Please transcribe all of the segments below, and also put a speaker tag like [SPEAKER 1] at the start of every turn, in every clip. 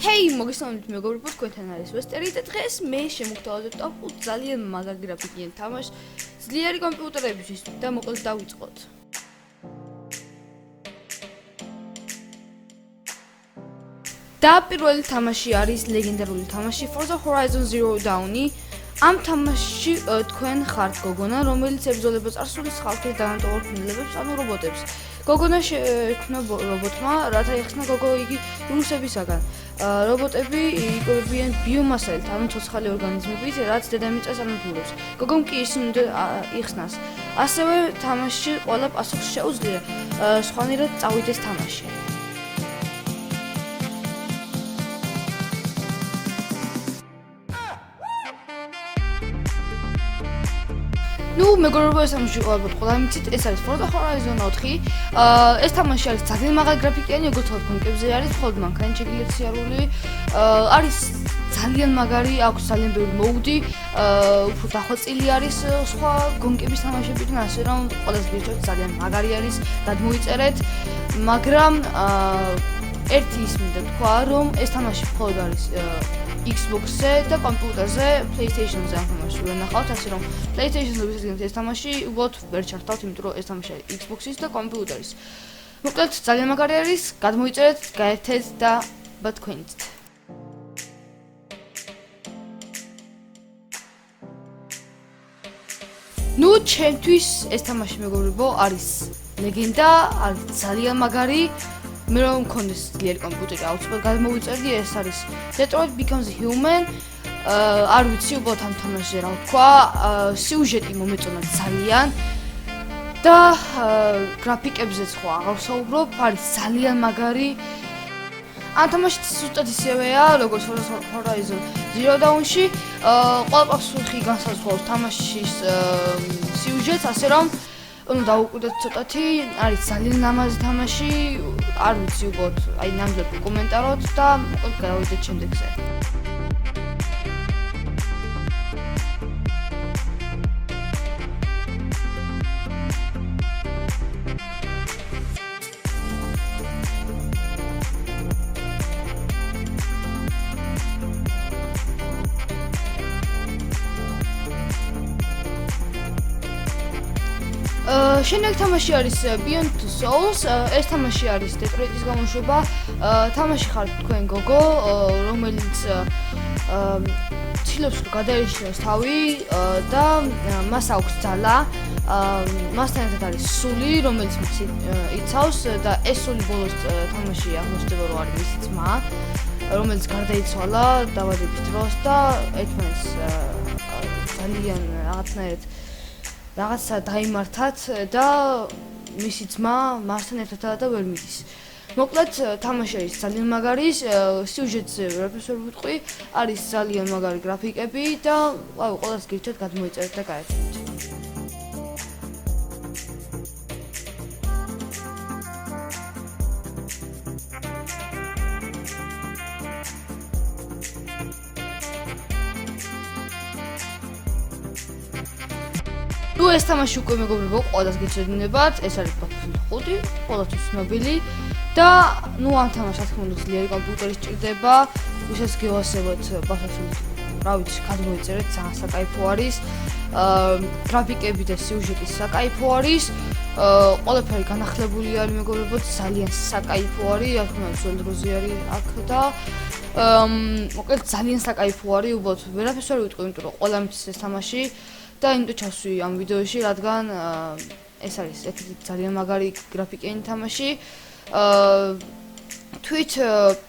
[SPEAKER 1] Hey, მოგესალმებით მეგობრებო, თქვენთან არის ვესტერი და დღეს მე შემოგთავაზებ ტოპ 5 ძალიან მაგარ გრაფიკიან თამაშს ძლიერი კომპიუტერებისთვის და მოკლედ დავიწყოთ. და პირველი თამაში არის ლეგენდარული თამაში Forza Horizon Zero Dawn-ი. ამ თამაშში თქვენ ხართ გოგონა, რომელიც ებრძოლება წარსულის ხალხის დამატებულ ფინლებებს, ანუ რობოტებს. გოგონა შექმნა რობოტმა, რათა ეხსნა გოგო იგი რუსებისაგან. რობოტები იკვებებიან ბიომასით, ანუ ცოცხალი ორგანიზმებით, რაც დედამიწას ანადგურებს. გოგომ კი ისინი უნდა იხსნას. ასევე თამაშში ყველა პასუხს შეუძლია სხვანაირად წავიდეს თამაში. ნუ მეგობრებო, ეს თამაში ყველა მიცით, ეს არის Forza Horizon 4. ეს თამაში არის ძალიან მაღალი გრაფიკიანი, როგორც ვთქვათ, კონკრეტზე არის, მხოლოდ მანქანა შეგიძლიათ სიარული. არის ძალიან მაგარი, აქვს ძალიან ბევრი მოუდი, უფრო დახვეწილი არის სხვა გონკების თამაშებიდან, ასე რომ ყველას გირჩევთ ძალიან მაგარი არის, გადმოიწერეთ, მაგრამ ერთი ის მინდა თქვა, რომ ეს თამაში მხოლოდ არის Xbox-ზე და კომპიუტერზე, PlayStation-ზე ამ თამაშს ვერ ნახავთ, ასე რომ PlayStation-ზე ვისგენთ ეს თამაში, უბრალოდ ვერ ჩართავთ, იმიტომ რომ ეს თამაში არის Xbox-ის და კომპიუტერის. მოკლედ ძალიან მაგარი არის, გადმოიწერეთ, გაერთეთ და თქვენით. ნუ ჩემთვის ეს თამაში მეგობრებო არის ლეგენდა, არის ძალიან მაგარი. მე რომ მქონდეს ძლიერი კომპიუტერი, აუცილებლად გადმოვიწერდი, ეს არის Detroit Becomes Human. არ ვიცი უბრალოდ ამ თამაშზე რა ვთქვა, სიუჟეტი მომეწონა ძალიან და გრაფიკებზეც ხო აღარ ვსაუბრობ, არის ძალიან მაგარი. ამ თამაში ზუსტად ისევეა, როგორც Horizon Zero Dawn-ში, ყველა პასუხი განსაზღვრავს თამაშის სიუჟეტს, ასე რომ უნდა დავუკვირდეთ ცოტათი, არის ძალიან ლამაზი თამაში, არ ვიცი უბრალოდ, აი ნამდვილად ვკომენტაროთ და მოკლედ გავიდეთ შემდეგზე. შემდეგ თამაში არის Beyond Two Souls. ეს თამაში არის Detroit-ის გამოშვება. თამაში ხართ თქვენ გოგო, რომელიც ცდილობს რომ გადაეშინოს თავი და მას აქვს ძალა. მასთან ერთად არის სული, რომელიც იცავს და ეს სული ბოლოს თამაში აღმოჩნდება რომ არის მისი ძმა, რომელიც გარდაიცვალა დაბადების დროს და ერთმანეთს ძალიან რაღაცა დაიმართათ და მისი ძმა მასთან ერთადაა და ვერ მიდის. მოკლედ თამაში არის ძალიან მაგარი, სიუჟეტზე ვერაფერს ვერ ვიტყვი, არის ძალიან მაგარი გრაფიკები და ყველას გირჩევთ გადმოიწერეთ და გაერთეთ. ნუ ეს თამაში უკვე მეგობრებო ყველას გეცოდინებათ, ეს არის Battlefield 5, ყველასთვის ცნობილი და ნუ ამ თამაშს რა თქმა უნდა ძლიერი კომპიუტერი სჭირდება, ვისაც გევასებოთ Battlefield, რა ვიცი, გადმოიწერეთ, ძალიან საკაიფო არის. გრაფიკები და სიუჟეტი საკაიფო არის. ყველაფერი განახლებული არის მეგობრებო, ძალიან საკაიფო არის, რა თქმა უნდა ძველ დროზე არის აქ და მოკლედ ძალიან საკაიფო არის, უბრალოდ ვერაფერს ვერ ვიტყვი, იმიტომ რომ ყველა მის ეს თამაში და იმიტომ ჩავსვი ამ ვიდეოში, რადგან ეს არის ერთ-ერთი ძალიან მაგარი გრაფიკიანი თამაში. თვით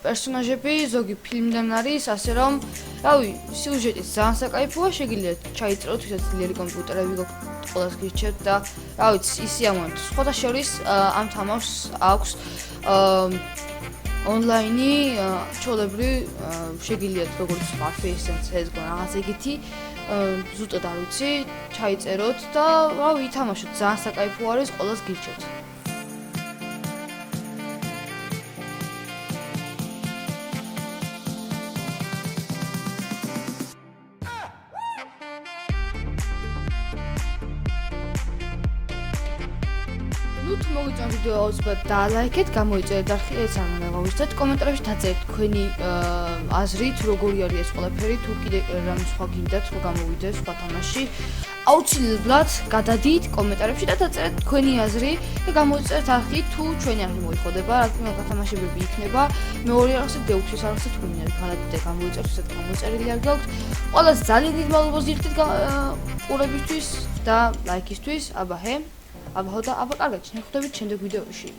[SPEAKER 1] პერსონაჟები ზოგი ფილმიდან არის, ასე რომ, რავი, სიუჟეტიც ძალიან საკაიფოა, შეგიძლიათ ჩაიწეროთ, ვისაც ძლიერი კომპიუტერები გაქვთ, ყველას გირჩევთ და რა ვიცი, ისი ამონთ. სხვათა შორის ამ თამაშს აქვს ონლაინი, ჩვეულებრივ შეგიძლიათ როგორც Warface-ს CS:GO რაღაც ეგეთი ზუსტად არ ვიცი, ჩაიწეროთ და რავი, ითამაშოთ, ძალიან საკაიფო არის, ყველას გირჩევთ. ნუ თუ მოგიწონთ ვიდეო აუცილებლად დალაიქეთ, გამოიწერეთ არხი, ეს არ უნდა გავუსწრეთ. კომენტარებში დაწერეთ თქვენი აზრი, თუ როგორი არის ეს ყველაფერი, თუ კიდე რამე სხვა გინდათ, რომ გამოვიდეს სხვა თამაში. აუცილებლად გადადით კომენტარებში და დაწერეთ თქვენი აზრი და გამოიწერეთ არხი, თუ ჩვენი არხი მოიხდება, რა გათამაშებები იქნება. მეორე არხზე დეუქცის არხზე თქვენი არხი გადადით და გამოიწერეთ, ისეთ გამოწერილი არ გაქვთ. ყველას ძალიან დიდ მადლობას ვიხდით ყურებისთვის და ლაიქისთვის. აბა ჰე. აბა და აბა კარგად, შევხვდებით შემდეგ ვიდეოში.